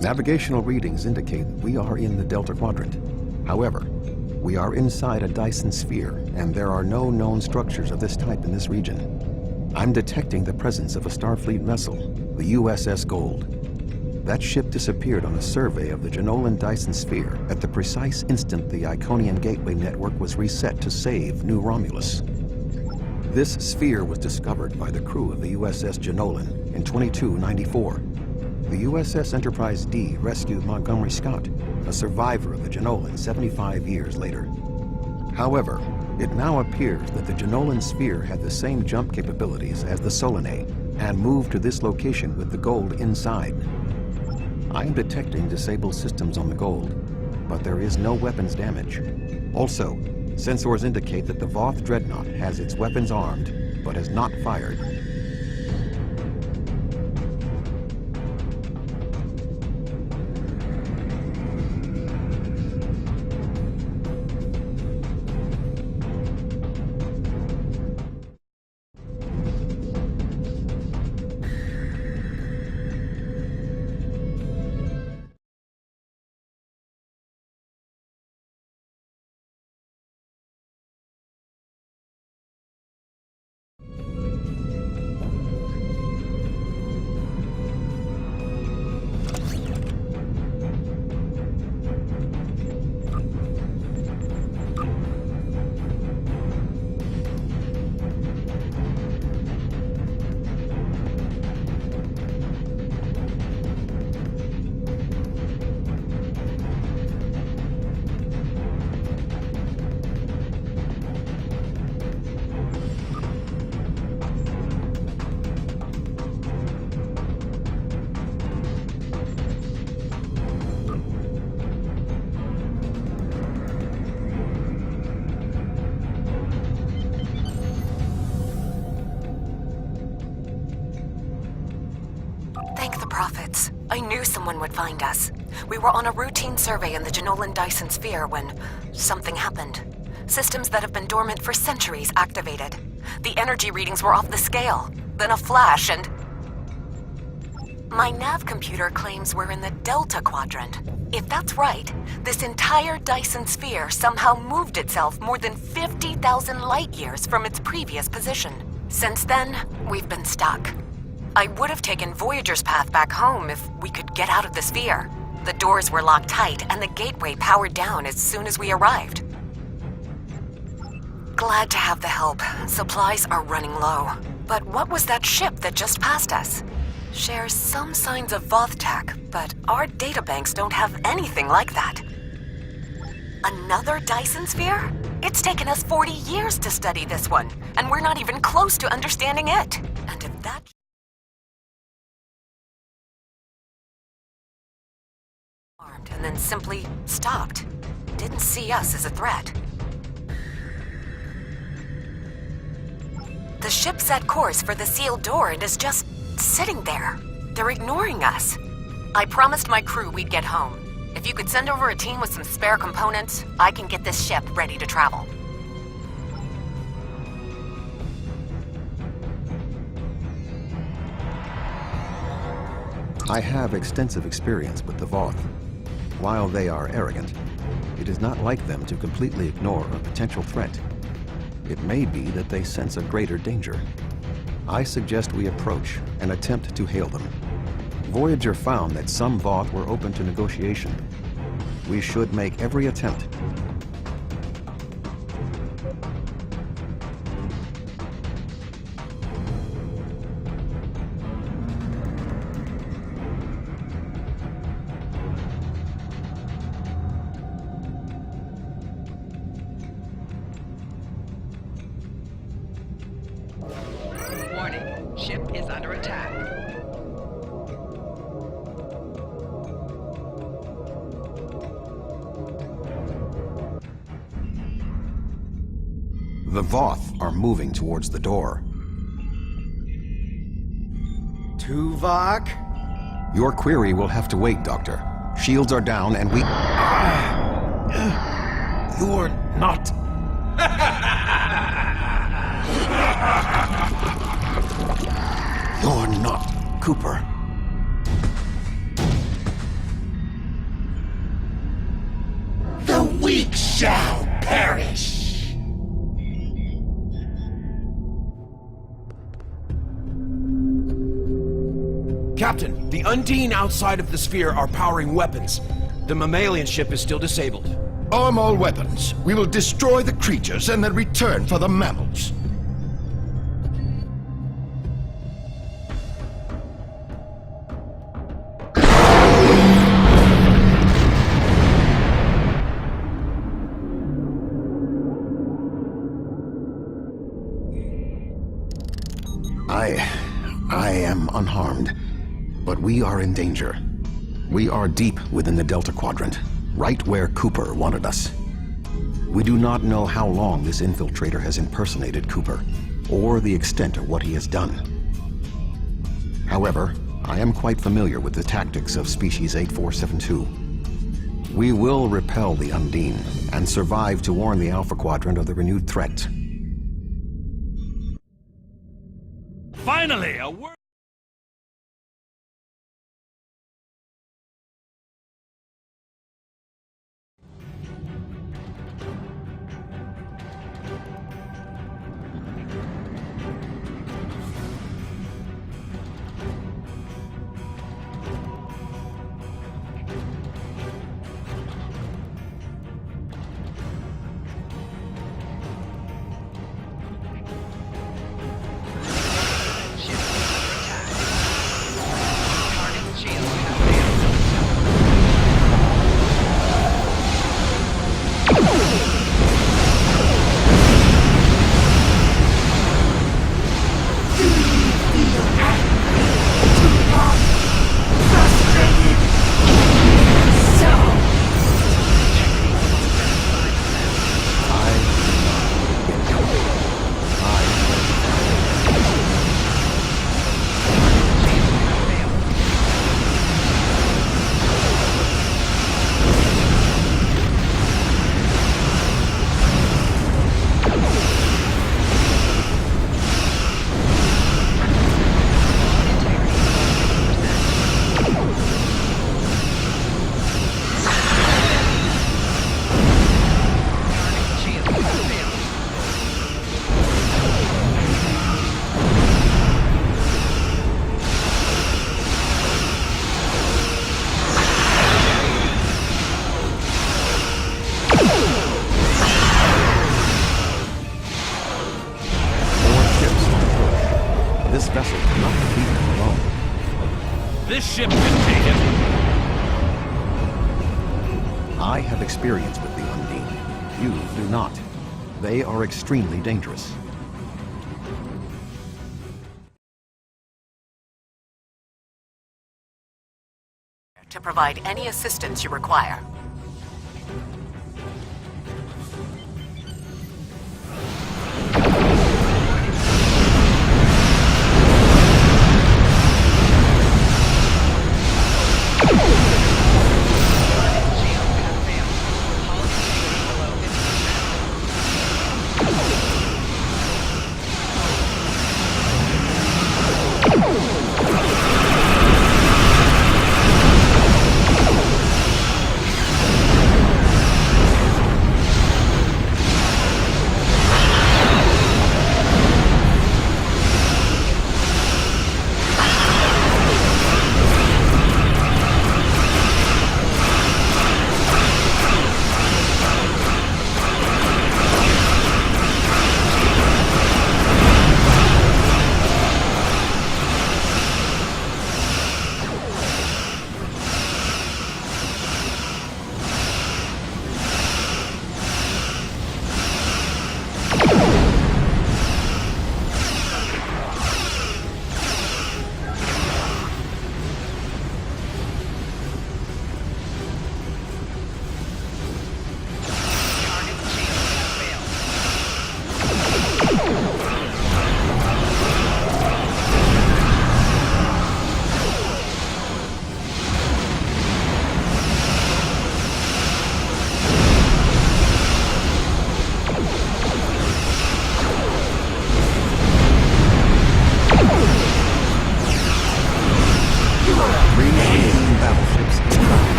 Navigational readings indicate we are in the Delta Quadrant. However, we are inside a Dyson sphere, and there are no known structures of this type in this region. I'm detecting the presence of a Starfleet vessel, the USS Gold. That ship disappeared on a survey of the Jenolan Dyson sphere at the precise instant the Iconian Gateway network was reset to save New Romulus. This sphere was discovered by the crew of the USS Jenolan in 2294. The USS Enterprise D rescued Montgomery Scott, a survivor of the Jenolan 75 years later. However, it now appears that the Jenolan sphere had the same jump capabilities as the Solanae and moved to this location with the Gold inside. I am detecting disabled systems on the Gold, but there is no weapons damage. Also, sensors indicate that the Voth Dreadnought has its weapons armed, but has not fired. Thank the prophets. I knew someone would find us. We were on a routine survey in the Jenolan Dyson sphere when something happened. Systems that have been dormant for centuries activated. The energy readings were off the scale. Then a flash and... My nav computer claims we're in the Delta Quadrant. If that's right, this entire Dyson sphere somehow moved itself more than 50,000 light years from its previous position. Since then, we've been stuck. I would have taken Voyager's path back home if we could get out of the sphere. The doors were locked tight and the gateway powered down as soon as we arrived. Glad to have the help. Supplies are running low. But what was that ship that just passed us? Shares some signs of Voth tech, but our databanks don't have anything like that. Another Dyson sphere? It's taken us 40 years to study this one, and we're not even close to understanding it. And if that... armed and then simply stopped. Didn't see us as a threat. The ship set course for the sealed door and is just sitting there. They're ignoring us. I promised my crew we'd get home. If you could send over a team with some spare components, I can get this ship ready to travel. I have extensive experience with the Voth. While they are arrogant, it is not like them to completely ignore a potential threat. It may be that they sense a greater danger. I suggest we approach and attempt to hail them. Voyager found that some Voth were open to negotiation. We should make every attempt. Warning, ship is under attack. The Voth are moving towards the door. Tuvok? Your query will have to wait, Doctor. Shields are down and we... You're not... You're not Cooper. weak shall perish. Captain, the Undine outside of the sphere are powering weapons. The mammalian ship is still disabled. Arm all weapons. We will destroy the creatures and then return for the mammals. I am unharmed, but we are in danger. We are deep within the Delta Quadrant, right where Cooper wanted us. We do not know how long this infiltrator has impersonated Cooper, or the extent of what he has done. However, I am quite familiar with the tactics of Species 8472. We will repel the Undine, and survive to warn the Alpha Quadrant of the renewed threat. Finally, a word. This vessel cannot defeat them alone. This ship can take it. I have experience with the Undine. You do not. They are extremely dangerous. To provide any assistance you require.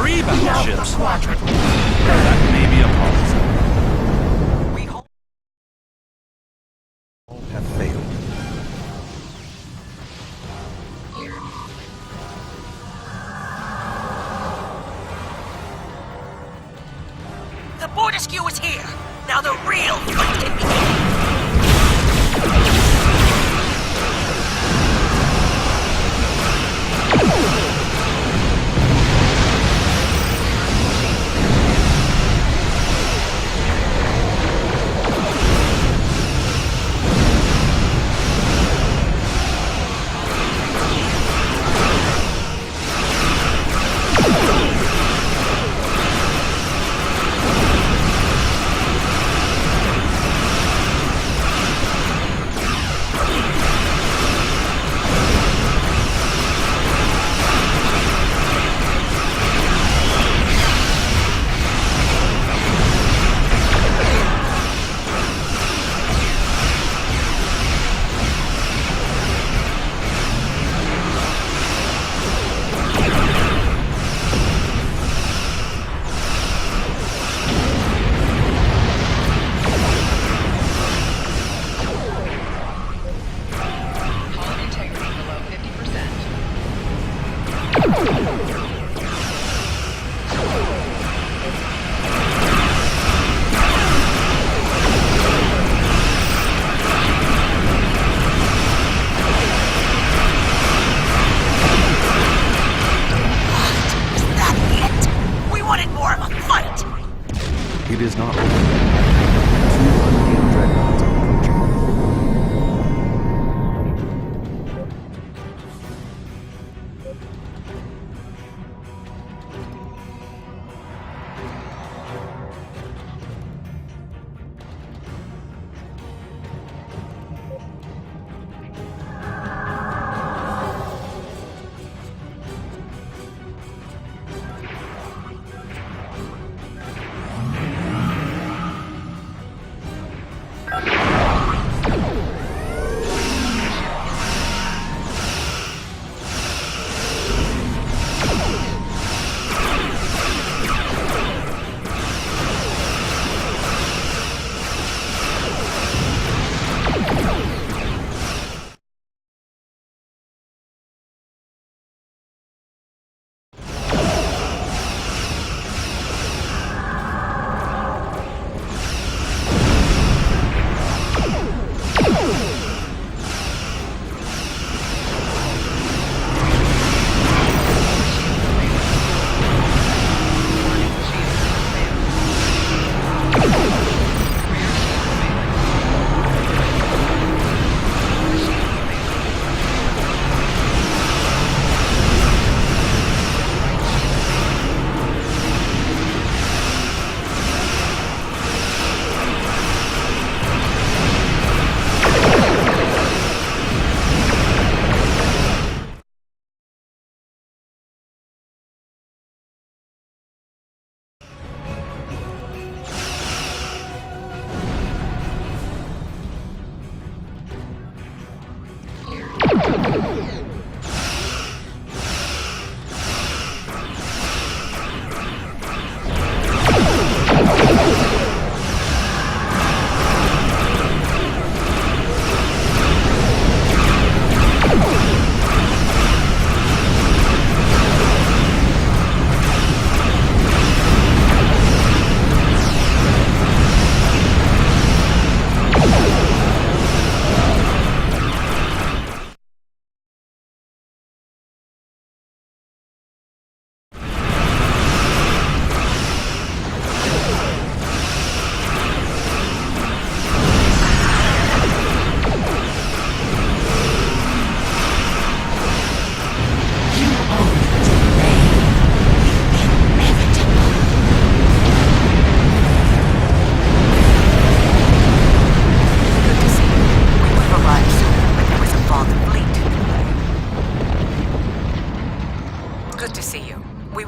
3 battleships. That may be a policy. We hope. All have failed. The border skew is here. Now the real fight can begin. Hull integrity below 50%. Is that it? We wanted more of a fight. It is not over. Two unnamed dreadnoughts are approaching.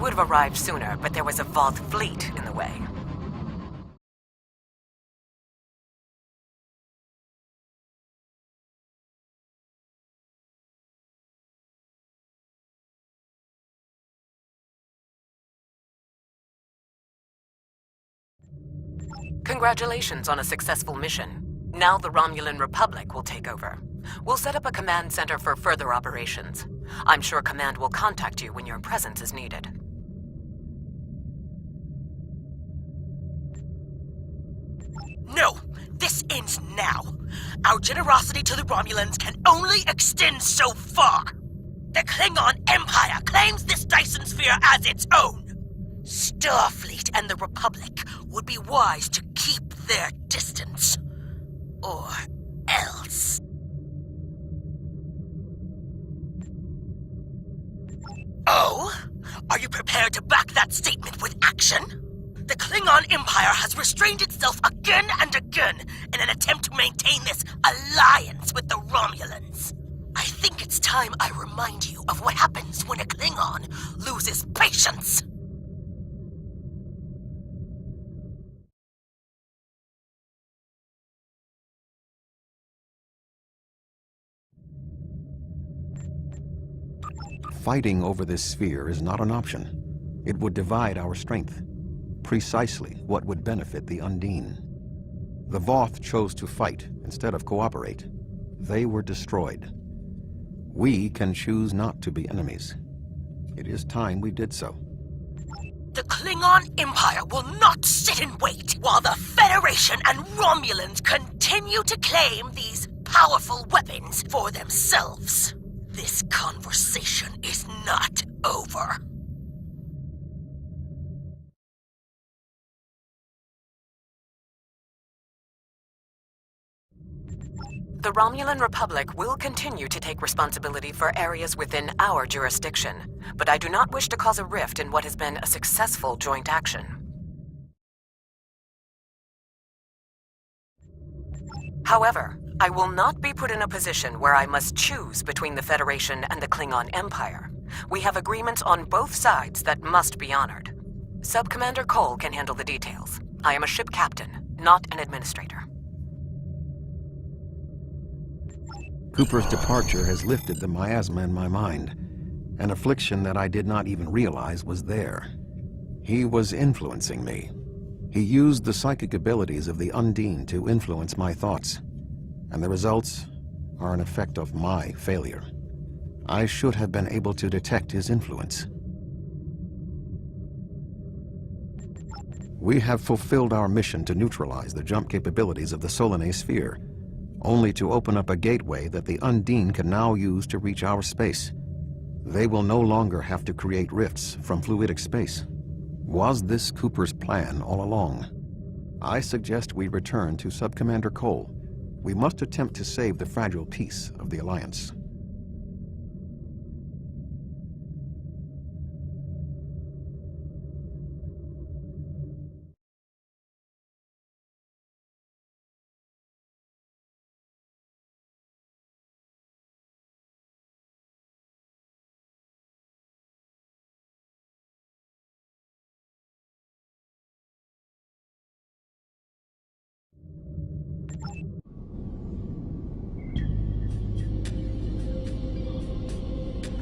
would have arrived sooner, but there was a Voth fleet in the way. Congratulations on a successful mission. Now the Romulan Republic will take over. We'll set up a command center for further operations. I'm sure Command will contact you when your presence is needed. No! This ends now! Our generosity to the Romulans can only extend so far! The Klingon Empire claims this Dyson Sphere as its own! Starfleet and the Republic would be wise to keep their distance. Or else. Oh? Are you prepared to back that statement with action? The Klingon Empire has restrained itself again and again in an attempt to maintain this alliance with the Romulans. I think it's time I remind you of what happens when a Klingon loses patience. Fighting over this sphere is not an option. It would divide our strength. Precisely what would benefit the Undine. The Voth chose to fight instead of cooperate. They were destroyed. We can choose not to be enemies. It is time we did so. The Klingon Empire will not sit and wait while the Federation and Romulans continue to claim these powerful weapons for themselves. This conversation is not over. The Romulan Republic will continue to take responsibility for areas within our jurisdiction, but I do not wish to cause a rift in what has been a successful joint action. However, I will not be put in a position where I must choose between the Federation and the Klingon Empire. We have agreements on both sides that must be honored. Sub-Commander Cole can handle the details. I am a ship captain, not an administrator. Cooper's departure has lifted the miasma in my mind, an affliction that I did not even realize was there. He was influencing me. He used the psychic abilities of the Undine to influence my thoughts, and the results are an effect of my failure. I should have been able to detect his influence. We have fulfilled our mission to neutralize the jump capabilities of the Solanae sphere, only to open up a gateway that the Undine can now use to reach our space. They will no longer have to create rifts from fluidic space. Was this Cooper's plan all along? I suggest we return to Sub-Commander Cole. We must attempt to save the fragile peace of the Alliance.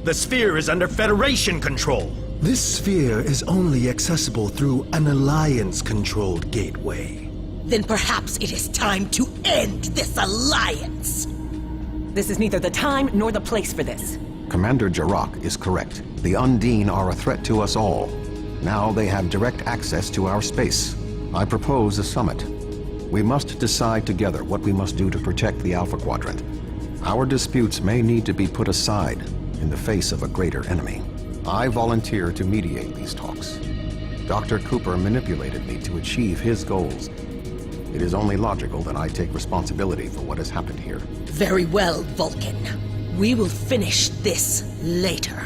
The sphere is under Federation control. This sphere is only accessible through an Alliance-controlled gateway. Then perhaps it is time to end this alliance. This is neither the time nor the place for this. Commander Jarrah is correct. The Undine are a threat to us all. Now they have direct access to our space. I propose a summit. We must decide together what we must do to protect the Alpha Quadrant. Our disputes may need to be put aside in the face of a greater enemy. I volunteer to mediate these talks. Dr. Cooper manipulated me to achieve his goals. It is only logical that I take responsibility for what has happened here. Very well, Vulcan. We will finish this later.